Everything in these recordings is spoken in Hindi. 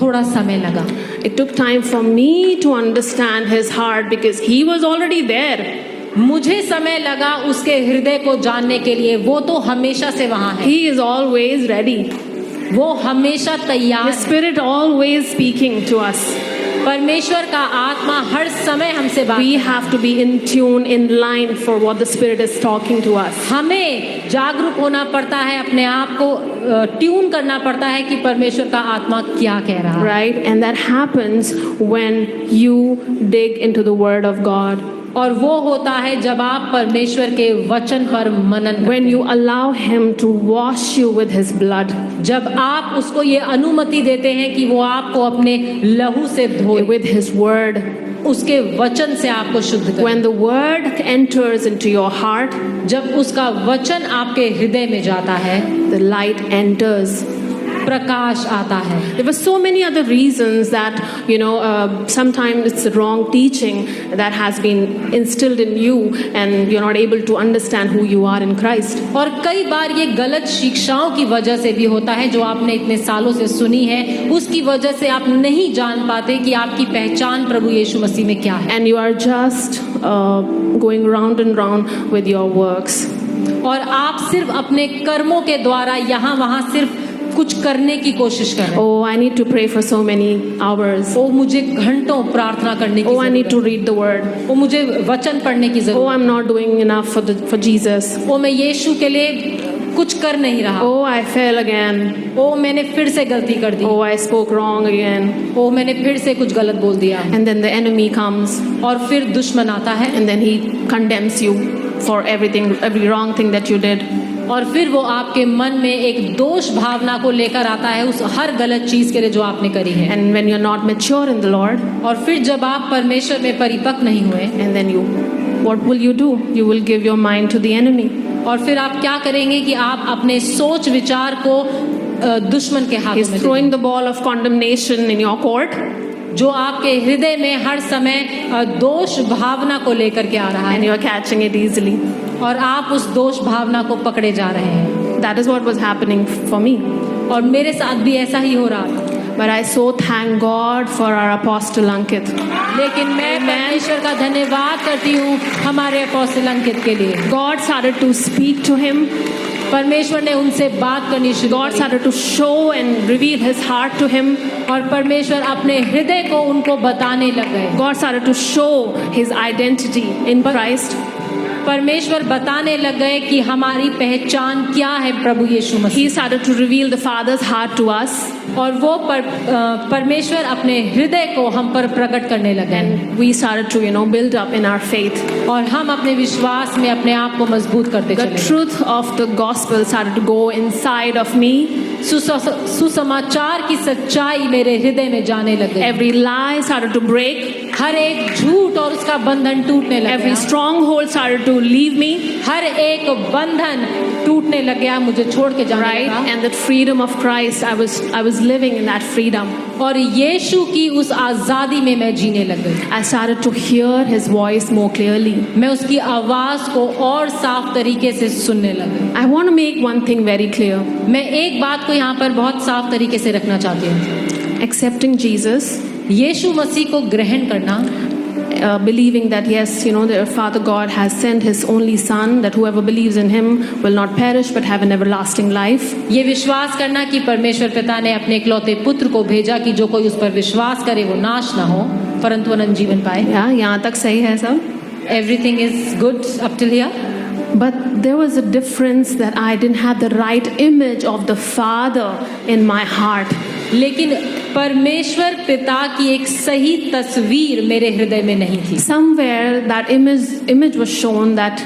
थोड़ा समय लगा। It took time for me to understand his heart because he was already there. मुझे समय लगा उसके हृदय को जानने के लिए, वो तो हमेशा से वहां है, He is always ready. वो हमेशा तैयार His है। Spirit always speaking to us. परमेश्वर का आत्मा हर समय हमसे बात We have to be in tune, in line for what the Spirit is talking to us. हमें जागरूक होना पड़ता है, अपने आप को ट्यून करना पड़ता है कि परमेश्वर का आत्मा क्या कह रहा है। Right? And that happens when you dig into the Word of God. और वो होता है जब आप परमेश्वर के वचन पर मनन करते When you allow Him to wash you with His blood. जब आप उसको ये अनुमति देते हैं कि वो आपको अपने लहू से धोए, With His Word. उसके वचन से आपको शुद्ध करे। When the Word enters into your heart, जब उसका वचन आपके हृदय में जाता है, the light enters. प्रकाश आता है। There were so many other reasons that, sometimes it's the wrong teaching that has been instilled in you and you're not able to understand who you are in Christ. और कई बार ये गलत शिक्षाओं की वजह से भी होता है जो आपने इतने सालों से सुनी है, उसकी वजह से आप नहीं जान पाते कि आपकी पहचान प्रभु यीशु मसीह में क्या है। And you are just going round and round with your works. और आप सिर्फ अपने कर्मों के द्वारा यहाँ वहाँ सिर्फ कुछ करने की कोशिश कर रहे हैं। Oh, I need to pray for so many hours. ओ मुझे घंटों प्रार्थना करने की Oh, I need to जरूरत read the Word. है। ओ मुझे वचन पढ़ने की Oh, जरूरत I'm not doing enough for Jesus. है। ओ मैं यीशु के लिए कुछ कर नहीं रहा। Oh, I fell again. ओ मैंने फिर से गलती कर दी। Oh, I spoke wrong again. ओ मैंने फिर से कुछ गलत बोल दिया। And then the enemy comes और फिर दुश्मन आता है and then he condemns you for every wrong thing that you did. और फिर वो आपके मन में एक दोष भावना को लेकर आता है उस हर गलत चीज के लिए जो आपने करी है। And when you're not mature in the Lord, और फिर जब आप परमेश्वर में परिपक्व नहीं हुए, and then what will you do? You will give your mind to the enemy. और फिर आप क्या करेंगे कि आप अपने सोच विचार को दुश्मन के हाथों He's में throwing the ball of condemnation in your court, जो आपके हृदय में हर समय दोष भावना को लेकर के आ रहा and है, you're catching it easily. और आप उस दोष भावना को पकड़े जा रहे हैं। That is what was happening for me. और मेरे साथ भी ऐसा ही हो रहा था। But I so thank God for our apostle Ankit. लेकिन मैं परमेश्वर का धन्यवाद करती हूँ हमारे अपोस्टल अंकित के लिए। God started to speak to him. परमेश्वर ने उनसे बात करनी शुरू God की started to show and reveal His heart to him. और परमेश्वर अपने हृदय को उनको बताने लग गए। God started to show His identity in Christ. परमेश्वर बताने लग गए कि हमारी पहचान क्या है प्रभु यीशु मसीह। He started to reveal the Father's heart to us. और वो परमेश्वर अपने हृदय को हम पर प्रकट करने लगे। And we started to, build up in our faith. और हम अपने विश्वास में अपने आप को मजबूत करते The चले। truth of the gospel started to go inside of me. सुसमाचार की सच्चाई मेरे हृदय में जाने लगे। Every lie started to break. हर एक झूठ और उसका बंधन टूटने लगा। Every stronghold started to leave me. हर एक बंधन टूटने लग गया, मुझे छोड़ के जाने Right? लगा। And the freedom of Christ, I was living in that freedom. और यीशु की उस आजादी में मैं जीने लग गई। I started to hear His voice more clearly. मैं उसकी आवाज को और साफ तरीके से सुनने लगी। I want to make one thing very clear. मैं एक बात को यहाँ पर बहुत साफ तरीके से रखना चाहती हूँ। Accepting Jesus, यीशु मसीह को ग्रहण करना, believing that yes, the Father God has sent His only Son, that whoever believes in Him will not perish but have an everlasting life. ये विश्वास करना कि परमेश्वर पिता ने अपने इकलौते पुत्र को भेजा कि जो कोई उस पर विश्वास करे वो नाश ना हो परंतु अनंत जीवन पाए। यहाँ तक सही है सब? Everything is good up till here. But there was a difference that I didn't have the right image of the Father in my heart. लेकिन परमेश्वर पिता की एक सही तस्वीर मेरे हृदय में नहीं थी। Somewhere that image was shown that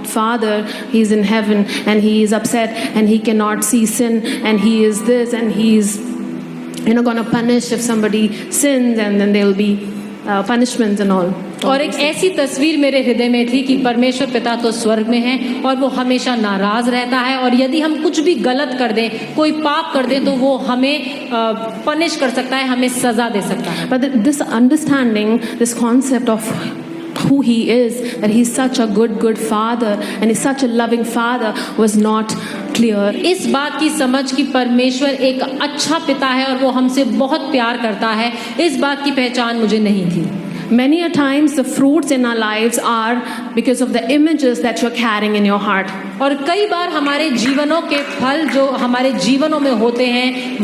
Father, He's in heaven and He is upset and He cannot see sin and He is this and He's going to punish if somebody sins and then there will be punishments and all. और एक ऐसी तस्वीर मेरे हृदय में थी कि परमेश्वर पिता तो स्वर्ग में है और वो हमेशा नाराज रहता है और यदि हम कुछ भी गलत कर दें, कोई पाप कर दें तो वो हमें पनिश कर सकता है, हमें सजा दे सकता है। But this understanding, this concept of who he is, that he's such a good father and he's such a loving father, was not clear. इस बात की समझ कि परमेश्वर एक अच्छा पिता है और वो हमसे बहुत प्यार करता है, इस बात की पहचान मुझे नहीं थी। Many a times the fruits in our lives are because of the images that you're carrying in your heart. और कई बार हमारे जीवनों के फल जो हमारे जीवनों में होते हैं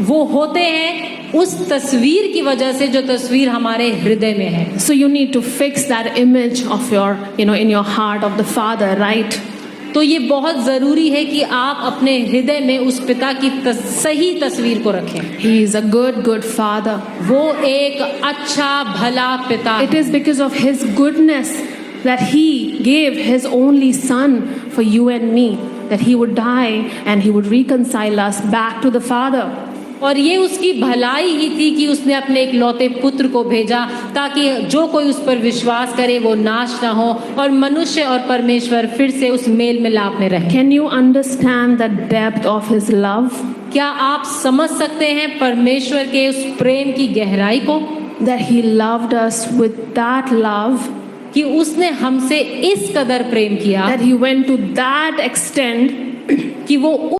वो होते हैं उस तस्वीर की वजह से जो तस्वीर हमारे हृदय में है। So you need to fix that image of your, in your heart of the Father, right? तो ये बहुत ज़रूरी है कि आप अपने हृदय में उस पिता की सही तस्वीर को रखें। He is a good father. वो एक अच्छा भला पिता है। It is because of his goodness that he gave his only son for you and me, that he would die and he would reconcile us back to the Father. और ये उसकी भलाई ही थी कि उसने अपने एक लौते पुत्र को भेजा ताकि जो कोई उस पर विश्वास करे वो नाश ना हो और मनुष्य और परमेश्वर फिर से उस मेल मिलाप में रहे। Can you understand the depth of his love? क्या आप समझ सकते हैं परमेश्वर के उस प्रेम की गहराई को? That he loved us with that love, कि उसने हमसे इस कदर प्रेम किया, that he went to that extent कि वो